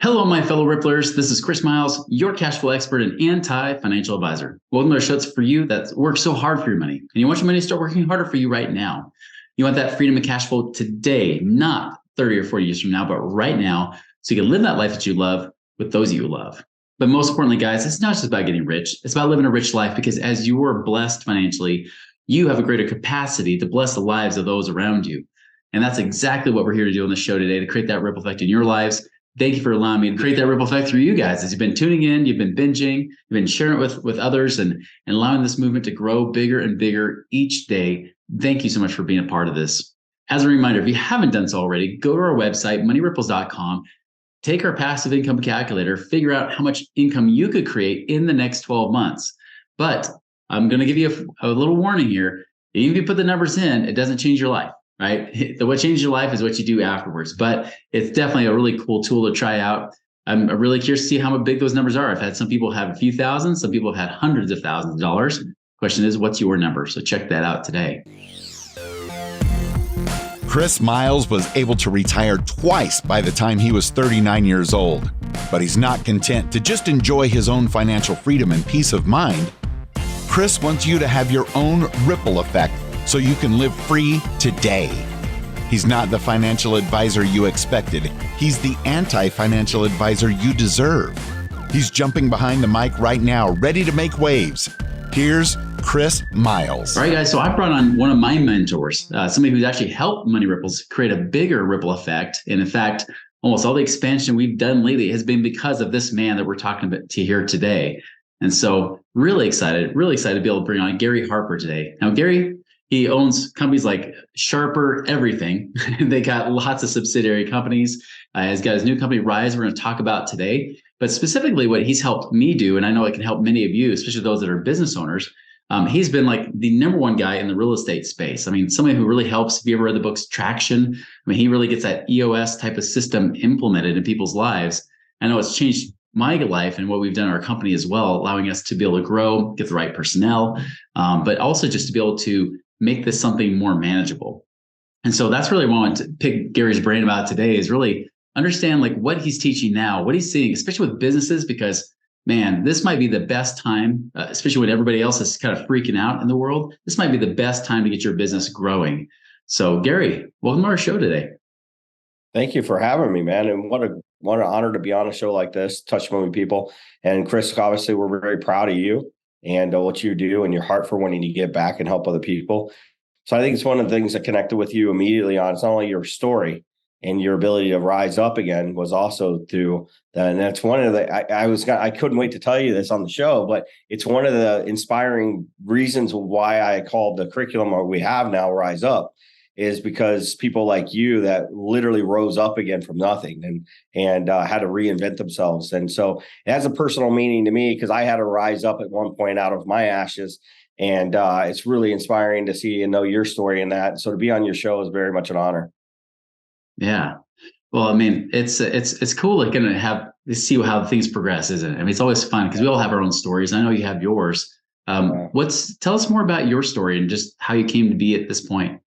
Hello, my fellow Ripplers. This is Chris Miles, your cash flow expert and anti-financial advisor. Welcome to our show. It's for you that works so hard for your money, and you want your money to start working harder for you right now. You want that freedom of cash flow today, not 30 or 40 years from now, but right now, so you can live that life that you love with those you love. But most importantly, guys, it's not just about getting rich. It's about living a rich life, because as you are blessed financially, you have a greater capacity to bless the lives of those around you. And that's exactly what we're here to do on the show today, to create that ripple effect in your lives. Thank you for allowing me to create that ripple effect through you guys. As you've been tuning in, you've been binging, you've been sharing it with others, and allowing this movement to grow bigger and bigger each day. Thank you so much for being a part of this. As a reminder, if you haven't done so already, go to our website, moneyripples.com, take our passive income calculator, figure out how much income you could create in the next 12 months. But I'm going to give you a little warning here. Even if you put the numbers in, it doesn't change your life. Right? What changes your life is what you do afterwards. But it's definitely a really cool tool to try out. I'm really curious to see how big those numbers are. I've had some people have a few thousand, some people have had hundreds of thousands of dollars. Question is, what's your number? So check that out today. Chris Miles was able to retire twice by the time he was 39 years old. But he's not content to just enjoy his own financial freedom and peace of mind. Chris wants you to have your own ripple effect, so you can live free today. He's not the financial advisor you expected. He's the anti-financial advisor you deserve. He's jumping behind the mic right now, ready to make waves. Here's Chris Miles. All right, guys. So I brought on one of my mentors, somebody who's actually helped Money Ripples create a bigger ripple effect. And in fact, almost all the expansion we've done lately has been because of this man that we're talking about to here today. And so really excited to be able to bring on Gary Harper today. Now, Gary, he owns companies like Harper, everything. They got lots of subsidiary companies. He's got his new company, Rise, we're going to talk about today. But specifically what he's helped me do, and I know it can help many of you, especially those that are business owners, he's been like the number one guy in the real estate space. I mean, somebody who really helps. If you ever read the books Traction, I mean, he really gets that EOS type of system implemented in people's lives. I know it's changed my life and what we've done in our company as well, allowing us to be able to grow, get the right personnel, but also just to be able to make this something more manageable. And so that's really what I want to pick Gary's brain about today, is really understand like what he's teaching now, what he's seeing, especially with businesses, because man, this might be the best time, especially when everybody else is kind of freaking out in the world. This might be the best time to get your business growing. So Gary, welcome to our show today. Thank you for having me, man. And what an honor to be on a show like this, touch moving people. And Chris, obviously, we're very proud of you and what you do and your heart for wanting to give back and help other people. So I think it's one of the things that connected with you immediately on. It's not only your story and your ability to rise up again was also through that. And that's one of the, I couldn't wait to tell you this on the show, but it's one of the inspiring reasons why I called the curriculum what we have now Rise Up, is because people like you that literally rose up again from nothing and had to reinvent themselves. And so it has a personal meaning to me, because I had to rise up at one point out of my ashes. And it's really inspiring to see and know your story in that. So to be on your show is very much an honor. Yeah. Well, I mean, it's cool like going to see how things progress, isn't it? I mean, it's always fun because we all have our own stories. I know you have yours. Tell us more about your story and just how you came to be at this point.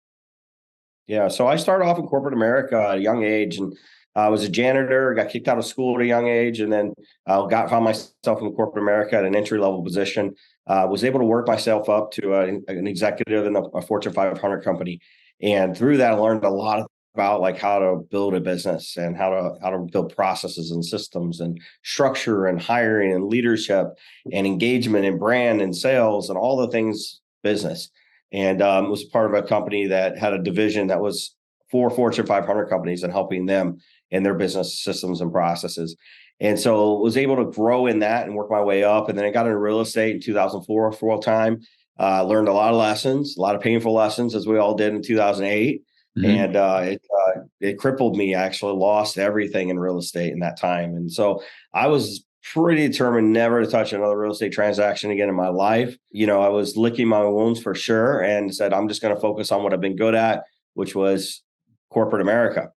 Yeah. So I started off in corporate America at a young age, and I was a janitor, got kicked out of school at a young age, and then found myself in corporate America at an entry-level position. Was able to work myself up to an executive in a Fortune 500 company. And through that, I learned a lot about like how to build a business and how to build processes and systems and structure and hiring and leadership and engagement and brand and sales and all the things business. And was part of a company that had a division that was for Fortune 500 companies and helping them in their business systems and processes. And so was able to grow in that and work my way up. And then I got into real estate in 2004 full time. Learned a lot of lessons, a lot of painful lessons, as we all did in 2008. Mm-hmm. And it crippled me. I actually lost everything in real estate in that time. And so I was pretty determined never to touch another real estate transaction again in my life. You know, I was licking my wounds for sure and said, I'm just going to focus on what I've been good at, which was corporate America.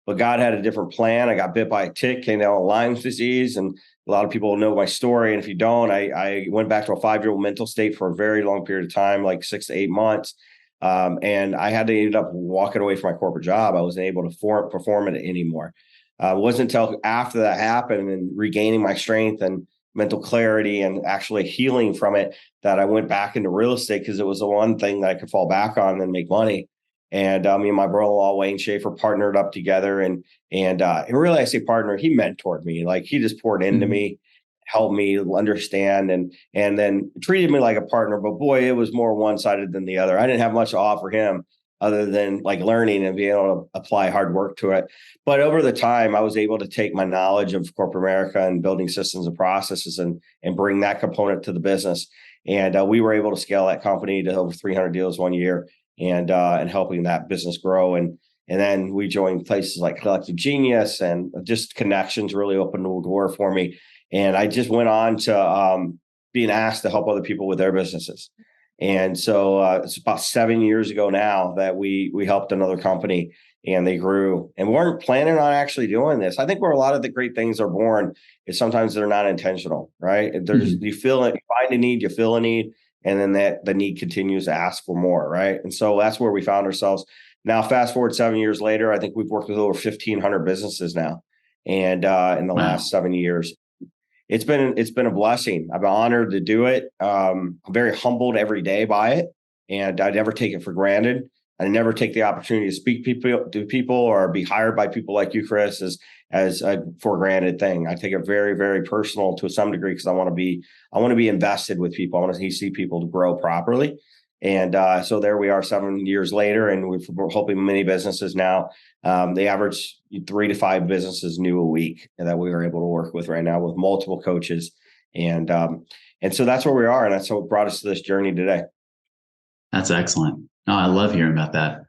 But God had a different plan. I got bit by a tick, came down with Lyme's disease. And a lot of people know my story. And if you don't, I went back to a 5-year-old mental state for a very long period of time, like 6 to 8 months. And I had to end up walking away from my corporate job. I wasn't able to perform it anymore. It wasn't until after that happened and regaining my strength and mental clarity and actually healing from it that I went back into real estate, because it was the one thing that I could fall back on and make money. And me and my brother-in-law Wayne Schaefer partnered up together, and really, I say partner, he mentored me. Like, he just poured into me, helped me understand, and then treated me like a partner. But boy, it was more one-sided than the other. I didn't have much to offer him other than like learning and being able to apply hard work to it. But over the time, I was able to take my knowledge of corporate America and building systems and processes and bring that component to the business. And we were able to scale that company to over 300 deals one year, and helping that business grow. And then we joined places like Collective Genius, and just connections really opened the door for me. And I just went on to being asked to help other people with their businesses. And so it's about 7 years ago now that we helped another company, and they grew, and we weren't planning on actually doing this. I think where a lot of the great things are born is sometimes they're not intentional, right? There's you feel it, you find a need, you feel a need, and then the need continues to ask for more, right? And so that's where we found ourselves. Now, fast forward 7 years later, I think we've worked with over 1,500 businesses now, and in the last 7 years. It's been a blessing. I'm honored to do it. I'm very humbled every day by it, and I never take it for granted. I never take the opportunity to speak to people or be hired by people like you, Chris, as a for granted thing. I take it very, very personal to some degree, because I want to be invested with people. I want to see people to grow properly. And so there we are 7 years later, and we're helping many businesses now. They average 3 to 5 businesses new a week that we are able to work with right now, with multiple coaches. And so that's where we are. And that's what brought us to this journey today. That's excellent. Oh, I love hearing about that.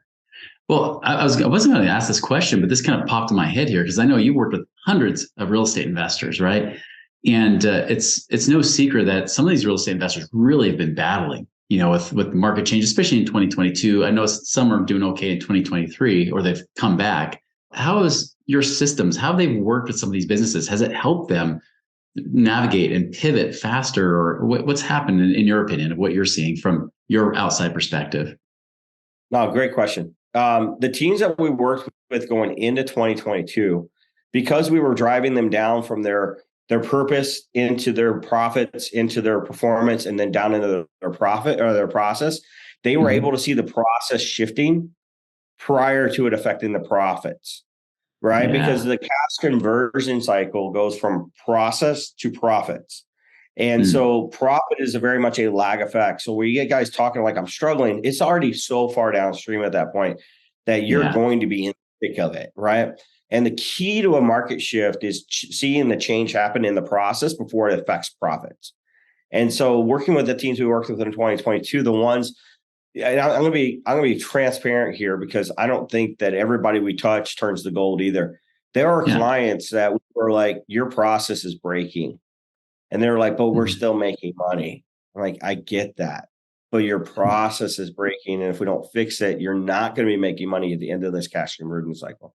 Well, I wasn't going to ask this question, but this kind of popped in my head here, because I know you worked with hundreds of real estate investors, right? And it's no secret that some of these real estate investors really have been battling, with market change, especially in 2022. I know some are doing okay in 2023, or they've come back. How is your systems? How have they worked with some of these businesses? Has it helped them navigate and pivot faster, or what's happened in your opinion, of what you're seeing from your outside perspective? No, great question. The teams that we worked with going into 2022, because we were driving them down from their purpose into their profits, into their performance, and then down into their profit or their process, they were able to see the process shifting prior to it affecting the profits, right? Yeah. Because the cash conversion cycle goes from process to profits. And so profit is very much a lag effect. So where you get guys talking like, I'm struggling, it's already so far downstream at that point that you're going to be in the thick of it, right? And the key to a market shift is seeing the change happen in the process before it affects profits. And so working with the teams we worked with in 2022, the ones, and I'm going to be transparent here, because I don't think that everybody we touch turns to gold either. There are clients that were like, your process is breaking. And they were like, but we're still making money. I'm like, I get that, but your process is breaking. And if we don't fix it, you're not going to be making money at the end of this cash conversion cycle.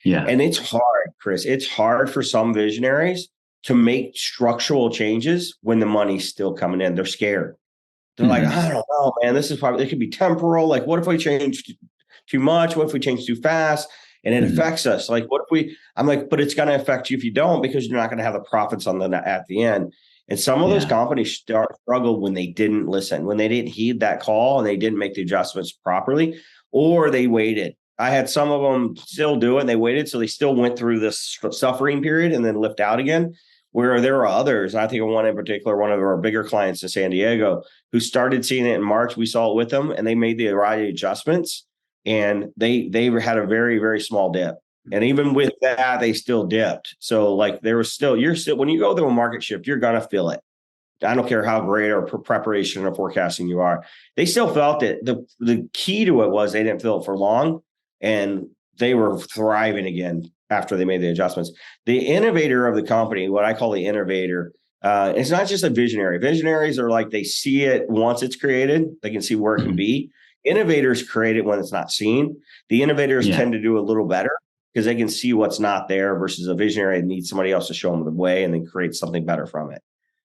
Yeah. And it's hard, Chris. It's hard for some visionaries to make structural changes when the money's still coming in. They're scared. They're like, I don't know, man, this is probably, it could be temporal. Like, what if we change too much? What if we change too fast? And it affects us. Like, what if I'm like, but it's going to affect you if you don't, because you're not going to have the profits on at the end. And some of those companies struggled when they didn't listen, when they didn't heed that call, and they didn't make the adjustments properly, or they waited. I had some of them still do it, and they waited. So they still went through this suffering period and then lift out again. Where there are others, I think of one in particular, one of our bigger clients in San Diego, who started seeing it in March. We saw it with them, and they made the right adjustments. And they had a very, very small dip. And even with that, they still dipped. So like there was still, when you go through a market shift, you're going to feel it. I don't care how great or preparation or forecasting you are. They still felt it. The key to it was they didn't feel it for long, and they were thriving again after they made the adjustments. The innovator of the company, what I call the innovator, it's not just a visionary. Visionaries are like, they see it once it's created. They can see where it can be. Innovators create it when it's not seen. The innovators tend to do a little better because they can see what's not there, versus a visionary that needs somebody else to show them the way and then create something better from it.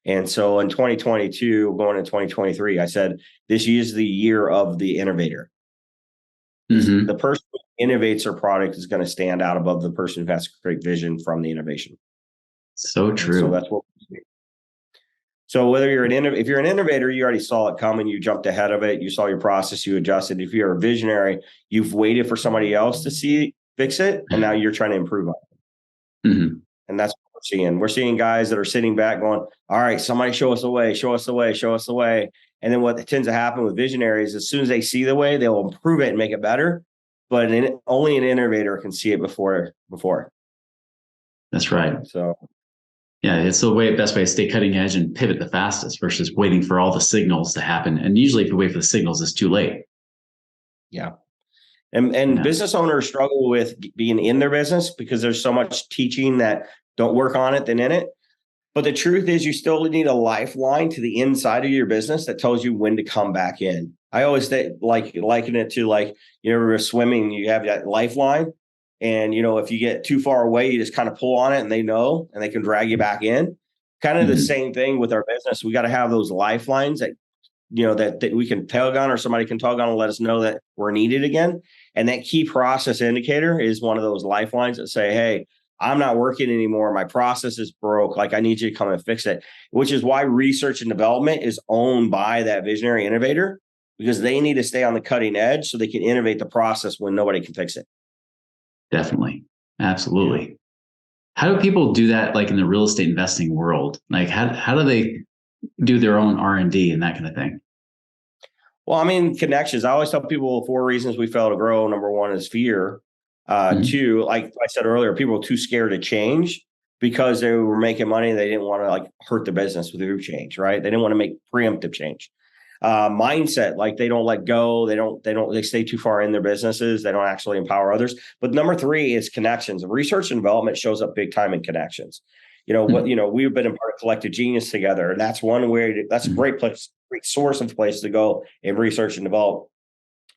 And so in 2022, going into 2023, I said, this is the year of the innovator. The person who innovates their product is going to stand out above the person who has great vision from the innovation. So true. And so that's what we do. So whether you're if you're an innovator, you already saw it coming, you jumped ahead of it, you saw your process, you adjusted. If you're a visionary, you've waited for somebody else to fix it, and now you're trying to improve on it. Mm-hmm. And that's what we're seeing. We're seeing guys that are sitting back going, all right, somebody show us the way, show us the way, show us the way. And then what tends to happen with visionaries, as soon as they see the way, they'll improve it and make it better. But only an innovator can see it before. That's right. So yeah, it's the best way to stay cutting edge and pivot the fastest versus waiting for all the signals to happen. And usually if you wait for the signals, it's too late. Yeah. And business owners struggle with being in their business because there's so much teaching that don't work on it than in it. But the truth is you still need a lifeline to the inside of your business that tells you when to come back in. I always liken it to you're swimming, you have that lifeline. And, if you get too far away, you just kind of pull on it and they know, and they can drag you back in. Kind of the same thing with our business. We got to have those lifelines that, that we can tug on, or somebody can tug on and let us know that we're needed again. And that key process indicator is one of those lifelines that say, hey, I'm not working anymore. My process is broke. I need you to come and fix it, which is why research and development is owned by that visionary innovator, because they need to stay on the cutting edge so they can innovate the process when nobody can fix it. Definitely. Absolutely. How do people do that? In the real estate investing world, how do they do their own R&D and that kind of thing? Well, connections. I always tell people 4 reasons we fail to grow. Number 1 is fear. 2, like I said earlier, people are too scared to change because they were making money. They didn't want to hurt the business with their change, right? They didn't want to make preemptive change. Mindset, they don't let go. They stay too far in their businesses. They don't actually empower others. But number 3 is connections. Research and development shows up big time in connections. We've been a part of Collective Genius together. And that's one way, that's a great source of place to go and research and develop.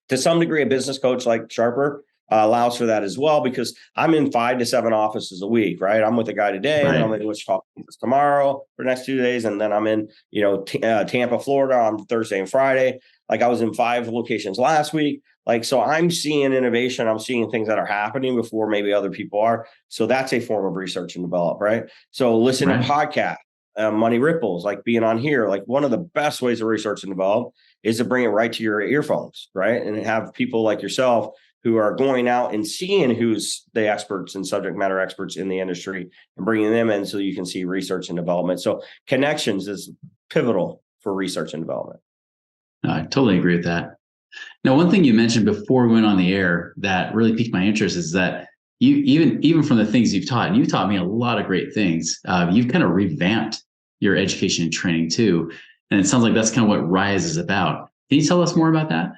To some degree, a business coach like Harper allows for that as well, because I'm in 5 to 7 offices a week, right? I'm with a guy today, and I'm in Wichita tomorrow for the next 2 days. And then I'm in, Tampa, Florida on Thursday and Friday. I was in 5 locations last week. So I'm seeing innovation. I'm seeing things that are happening before maybe other people are. So that's a form of research and develop, right? So listen to podcasts, Money Ripples, being on here. One of the best ways to research and develop is to bring it right to your earphones, right? And have people like yourself who are going out and seeing who's the experts and subject matter experts in the industry and bringing them in so you can see research and development. So connections is pivotal for research and development. No, I totally agree with that. Now, one thing you mentioned before we went on the air that really piqued my interest is that you, even from the things you've taught, and you've taught me a lot of great things, you've kind of revamped your education and training too. And it sounds like that's kind of what RISE is about. Can you tell us more about that?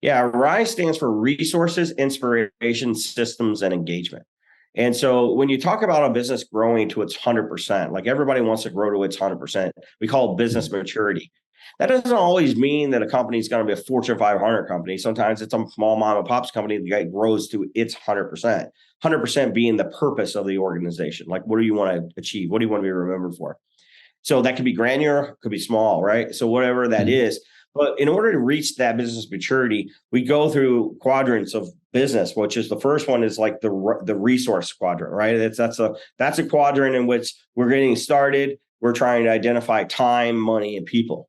Yeah, RISE stands for Resources, Inspiration, Systems, and Engagement. And so when you talk about a business growing to its 100%, everybody wants to grow to its 100%, we call it business maturity. That doesn't always mean that a company is going to be a Fortune 500 company. Sometimes it's a small mom and pop's company that grows to its 100%. 100% being the purpose of the organization. What do you want to achieve? What do you want to be remembered for? So that could be granular, could be small, right? So whatever that is. But in order to reach that business maturity, we go through quadrants of business, which is the first one is the resource quadrant, right? That's a quadrant in which we're getting started. We're trying to identify time, money, and people,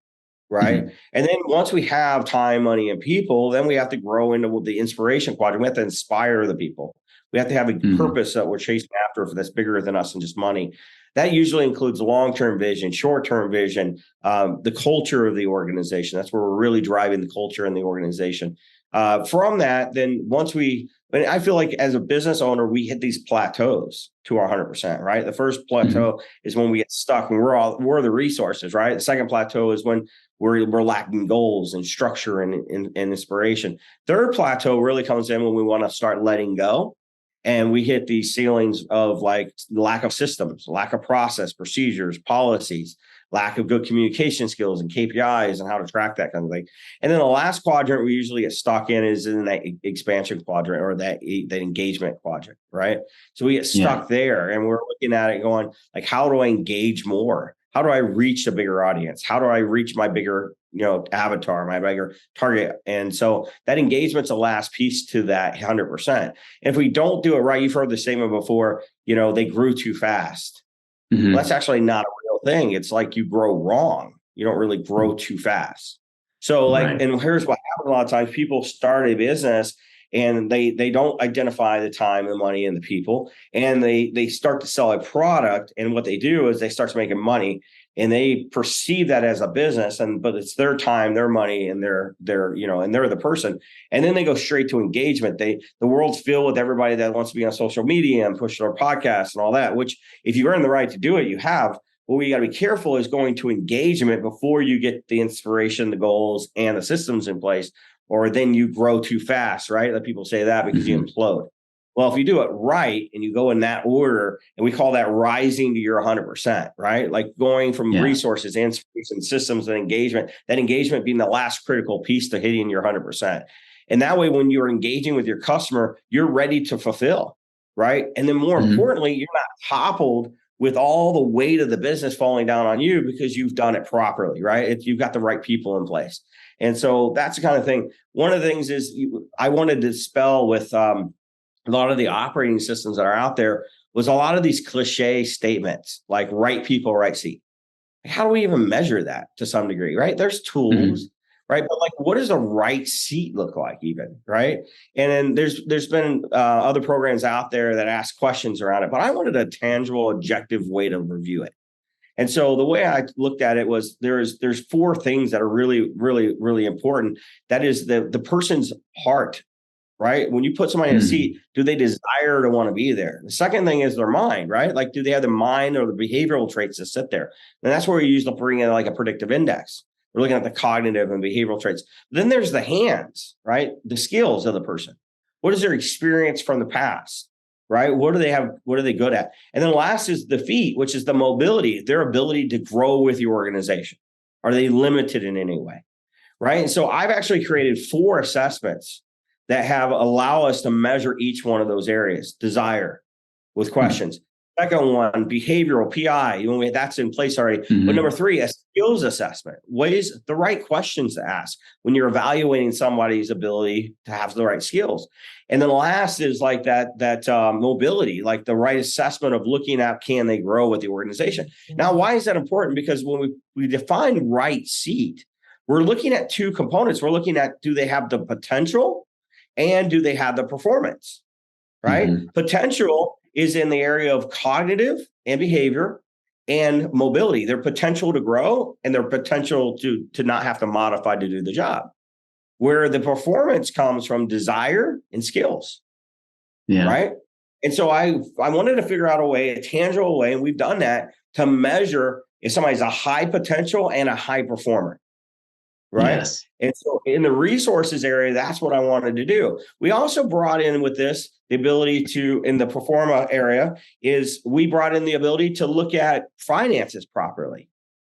right? And then once we have time, money, and people, then we have to grow into the inspiration quadrant. We have to inspire the people. We have to have a purpose that we're chasing after that's bigger than us and just money. That usually includes long-term vision, short-term vision, the culture of the organization. That's where we're really driving the culture in the organization. From that, then I feel like as a business owner, we hit these plateaus to our 100%, right? The first plateau is when we get stuck and we're the resources, right? The second plateau is when we're lacking goals and structure and inspiration. Third plateau really comes in when we want to start letting go. And we hit these ceilings of lack of systems, lack of process, procedures, policies, lack of good communication skills and KPIs and how to track that kind of thing. And then the last quadrant we usually get stuck in is in that expansion quadrant or that engagement quadrant, right? So we get stuck there and we're looking at it going how do I engage more? How do I reach a bigger audience? How do I reach my bigger avatar, my bigger target. And so that engagement's the last piece to that 100%. And if we don't do it right, you've heard the statement before, they grew too fast. Mm-hmm. Well, that's actually not a real thing. It's like you grow wrong. You don't really grow too fast. So Right. and here's what happens a lot of times: people start a business and they don't identify the time, the money, and the people, and they start to sell a product. And what they do is they start making money, and they perceive that as a business, but it's their time, their money, and they're the person. And then they go straight to engagement. The world's filled with everybody that wants to be on social media and push their podcasts and all that, which if you earn the right to do it, you have. What we got to be careful is going to engagement before you get the inspiration, the goals, and the systems in place, or then you grow too fast, right? Let people say that because you implode. Well, if you do it right and you go in that order, and we call that rising to your 100%, right? Like going from resources, inspiration, systems, and engagement, that engagement being the last critical piece to hitting your 100%. And that way, when you're engaging with your customer, you're ready to fulfill, right? And then more importantly, you're not toppled with all the weight of the business falling down on you because you've done it properly, right? You've got the right people in place. And so that's the kind of thing. One of the things is I wanted to dispel with a lot of the operating systems that are out there was a lot of these cliche statements like right people, right seat. How do we even measure that to some degree, right? There's tools, right? But like, what does a right seat look like even, right? And then there's been other programs out there that ask questions around it, but I wanted a tangible, objective way to review it. And so the way I looked at it was there's four things that are really, really, really important. That is the person's heart, right? When you put somebody in a seat, do they desire to want to be there? The second thing is their mind, right? Like, do they have the mind or the behavioral traits to sit there? And that's where we usually bring in like a predictive index. We're looking at the cognitive and behavioral traits. Then there's the hands, right? The skills of the person. What is their experience from the past? Right? What do they have? What are they good at? And then last is the feet, which is the mobility, their ability to grow with your organization. Are they limited in any way? Right? And so I've actually created 4 assessments that allow us to measure each one of those areas. Desire with questions. Second one, behavioral, PI, that's in place already. But number 3, a skills assessment. What is the right questions to ask when you're evaluating somebody's ability to have the right skills? And then last is like that mobility, like the right assessment of looking at, can they grow with the organization? Now, why is that important? Because when we define right seat, we're looking at 2 components. We're looking at, do they have the potential and do they have the performance, right? Potential is in the area of cognitive and behavior and mobility, their potential to grow and their potential to not have to modify to do the job. Where the performance comes from desire and skills, right? And so I wanted to figure out a tangible way, and we've done that, to measure if somebody's a high potential and a high performer, right? Yes. And so in the resources area, that's what I wanted to do. We also brought in with this the ability to, in the performa area, is we brought in the ability to look at finances properly.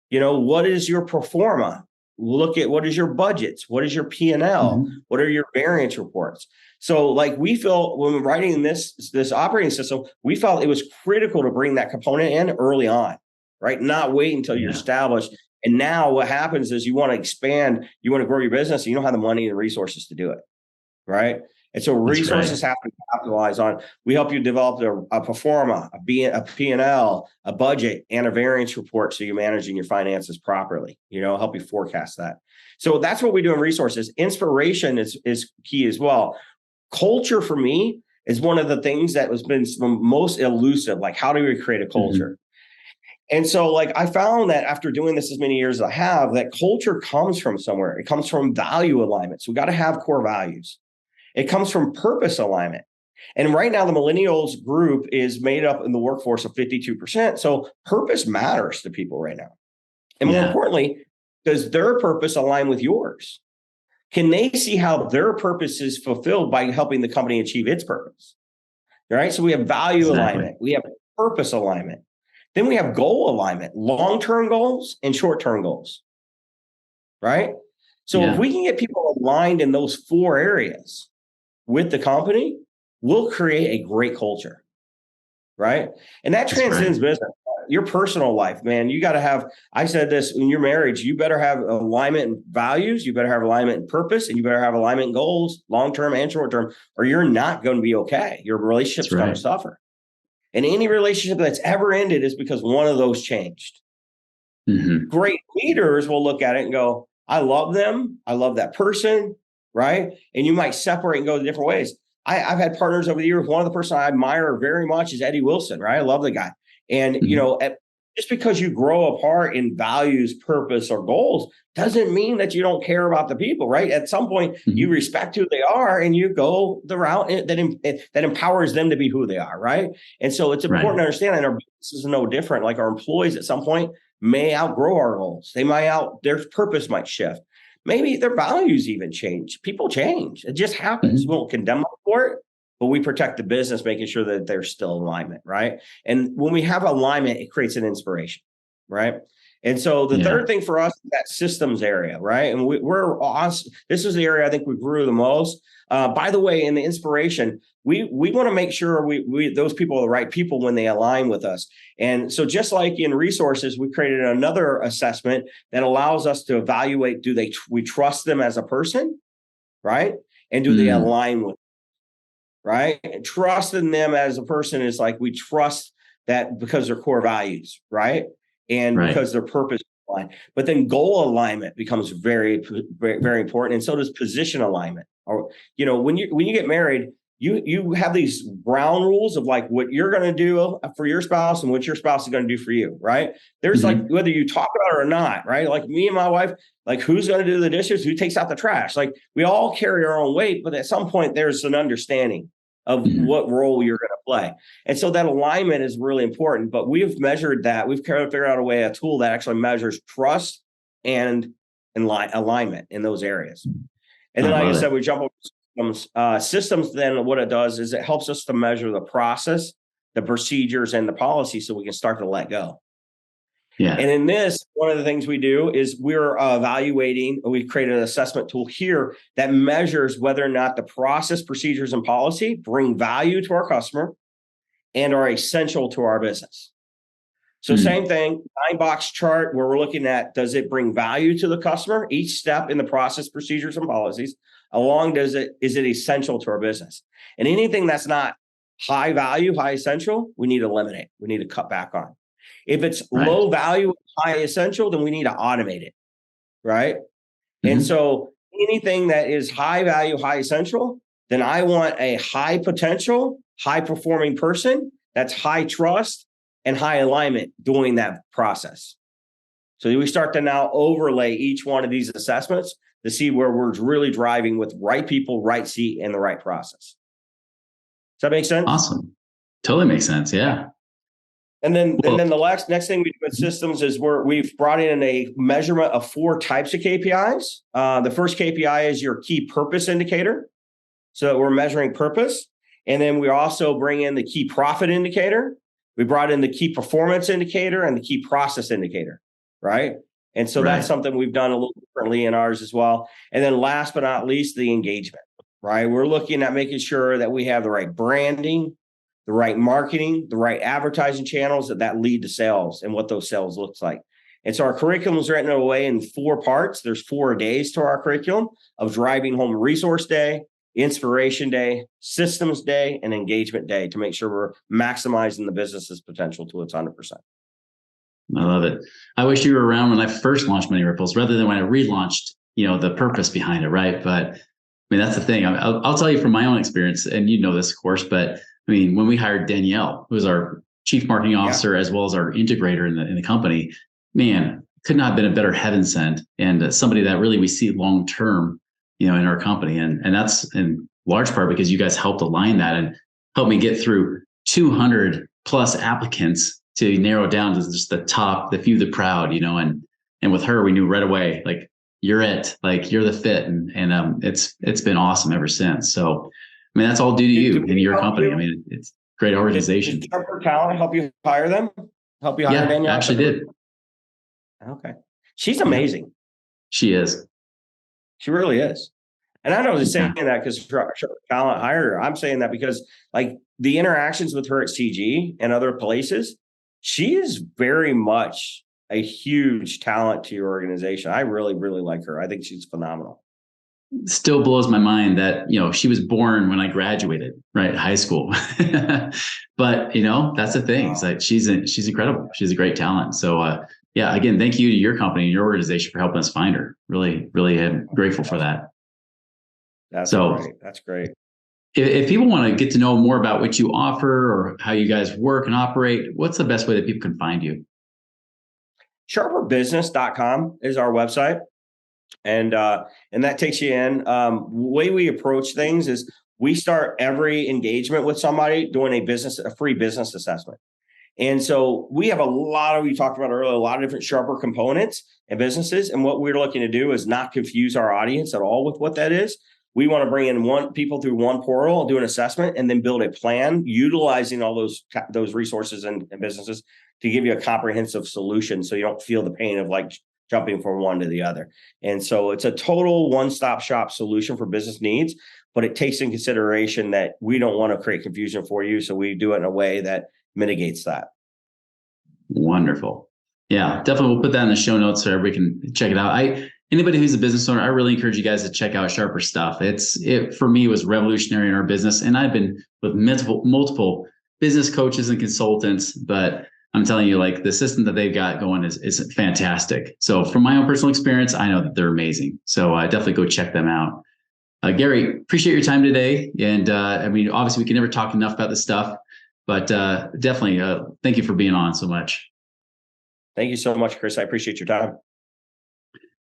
What is your performa? Look at what is your budgets? What is your P&L? What are your variance reports? So like we feel when we're writing this operating system, we felt it was critical to bring that component in early on, right? Not wait until you're established. And now what happens is you want to expand, you want to grow your business, and you don't have the money and resources to do it, right? And so resources have to capitalize on. We help you develop a performa, a P&L, a budget, and a variance report so you're managing your finances properly, help you forecast that. So that's what we do in resources. Inspiration is key as well. Culture for me is one of the things that has been most elusive. Like, how do we create a culture? And so like I found that after doing this as many years as I have, that culture comes from somewhere. It comes from value alignment. So we got to have core values. It comes from purpose alignment. And right now, the millennials group is made up in the workforce of 52%. So purpose matters to people right now. And more importantly, does their purpose align with yours? Can they see how their purpose is fulfilled by helping the company achieve its purpose? All right. So we have value alignment. We have purpose alignment. Then we have goal alignment, long-term goals and short-term goals. Right. So if we can get people aligned in those 4 areas with the company, we'll create a great culture, right? And that transcends business. your personal life, man, you got to have, I said this, in your marriage, you better have alignment in values, you better have alignment in purpose, and you better have alignment in goals, long-term and short-term, or you're not going to be okay. Your relationship's going to suffer. And any relationship that's ever ended is because one of those changed. Mm-hmm. Great leaders will look at it and go, I love them. I love that person, right? And you might separate and go different ways. I've had partners over the years. One of the person I admire very much is Eddie Wilson, right? I love the guy. And, mm-hmm. Just because you grow apart in values, purpose, or goals doesn't mean that you don't care about the people, right? At some point, mm-hmm. you respect who they are and you go the route that empowers them to be who they are, right? And so it's important to understand that our business is no different. Like our employees at some point may outgrow our goals. Their purpose might shift. Maybe their values even change. People change. It just happens. Mm-hmm. We won't condemn them for it, but we protect the business, making sure that there's still alignment, right? And when we have alignment, it creates an inspiration, right? And so the third thing for us is that systems area, right? And we're awesome. This is the area I think we grew the most. By the way, in the inspiration, we want to make sure we those people are the right people when they align with us. And so just like in resources, we created another assessment that allows us to evaluate, we trust them as a person, right? And do they align with, right? And trust in them as a person is like, we trust that because their core values, right? And because their purpose aligned. But then goal alignment becomes very, very, very important. And so does position alignment. Or, when you get married, you have these ground rules of like what you're going to do for your spouse and what your spouse is going to do for you, right? There's like, whether you talk about it or not, right? Like me and my wife, like who's going to do the dishes, who takes out the trash? Like we all carry our own weight, but at some point there's an understanding of what role you're going to play. And so that alignment is really important, but we've measured that. We've figured out a tool that actually measures trust and alignment in those areas. And then, like I said, we jump over systems. Systems, then what it does is it helps us to measure the process, the procedures, and the policy so we can start to let go. Yeah. And in this, one of the things we do is we're evaluating, we've created an assessment tool here that measures whether or not the process, procedures, and policy bring value to our customer and are essential to our business. So same thing, 9-box chart where we're looking at, does it bring value to the customer? Each step in the process, procedures, and policies, is it essential to our business? And anything that's not high value, high essential, we need to eliminate. We need to cut back on. If it's low value, high essential, then we need to automate it, right? And so anything that is high value, high essential, then I want a high potential, high performing person that's high trust and high alignment doing that process. So we start to now overlay each one of these assessments to see where we're really driving with right people, right seat, and the right process. Does that make sense? Awesome. Totally makes sense. Yeah. And then the next thing we do with systems is we've brought in a measurement of 4 types of KPIs. The first KPI is your key purpose indicator. So we're measuring purpose. And then we also bring in the key profit indicator. We brought in the key performance indicator and the key process indicator, right? And so that's something we've done a little differently in ours as well. And then last but not least, the engagement, right? We're looking at making sure that we have the right branding, the right marketing, the right advertising channels that lead to sales and what those sales looks like. And so our curriculum is written away in 4 parts. There's 4 days to our curriculum of driving home resource day, inspiration day, systems day, and engagement day to make sure we're maximizing the business's potential to its 100%. I love it. I wish you were around when I first launched Money Ripples rather than when I relaunched, the purpose behind it, right? But I mean, that's the thing. I'll tell you from my own experience, and you know this, of course, but I mean, when we hired Danielle, who was our chief marketing officer, as well as our integrator in the company, man, could not have been a better heaven sent and somebody that really we see long term, in our company. And that's in large part because you guys helped align that and helped me get through 200 plus applicants to narrow down to just the top, the few, the proud, and with her, we knew right away, like, you're it, like you're the fit. And it's been awesome ever since. So, I mean, that's all due to you and your company. I mean, it's a great organization. Did Harper Talent help you hire them? Help you hire Danielle? Yeah, actually did. Okay. She's amazing. She is. She really is. And I don't just saying that because Talent hired her. I'm saying that because like the interactions with her at CG and other places, she is very much a huge talent to your organization. I really, really like her. I think she's phenomenal. Still blows my mind that, she was born when I graduated, right? High school. But, that's the thing. It's like, she's incredible. She's a great talent. So, yeah, again, thank you to your company and your organization for helping us find her. Really, really am grateful for that. That's great. That's great. If people want to get to know more about what you offer or how you guys work and operate, what's the best way that people can find you? Sharperbusiness.com is our website. And that takes you in. The way we approach things is we start every engagement with somebody doing a free business assessment. And so we have we talked about earlier, a lot of different Sharper components and businesses. And what we're looking to do is not confuse our audience at all with what that is. We want to bring in people through one portal, do an assessment, and then build a plan utilizing all those resources and businesses to give you a comprehensive solution, so you don't feel the pain of like jumping from one to the other. And so it's a total one-stop shop solution for business needs, but it takes in consideration that we don't want to create confusion for you. So we do it in a way that mitigates that. Wonderful. Yeah, definitely. We'll put that in the show notes so everybody can check it out. Anybody who's a business owner, I really encourage you guys to check out Sharper stuff. It for me was revolutionary in our business. And I've been with multiple business coaches and consultants, but I'm telling you, like, the system that they've got going is fantastic. So from my own personal experience, I know that they're amazing. So definitely go check them out. Gary, appreciate your time today. And obviously we can never talk enough about this stuff, but definitely thank you for being on so much. Thank you so much, Chris. I appreciate your time.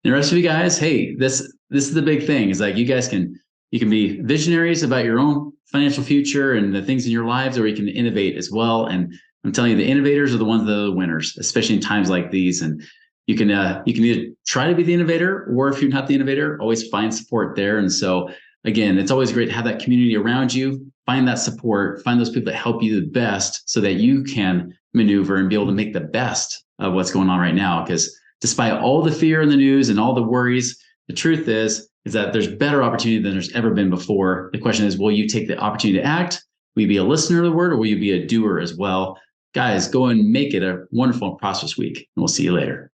And the rest of you guys, hey, this is the big thing. Is like you guys can be visionaries about your own financial future and the things in your lives, or you can innovate as well. And I'm telling you, the innovators are the ones that are the winners, especially in times like these. And you can either try to be the innovator, or if you're not the innovator, always find support there. And so again, it's always great to have that community around you. Find that support, find those people that help you the best so that you can maneuver and be able to make the best of what's going on right now. Because despite all the fear in the news and all the worries, the truth is that there's better opportunity than there's ever been before. The question is, will you take the opportunity to act? Will you be a listener to the word, or will you be a doer as well? Guys, go and make it a wonderful and prosperous week, and we'll see you later.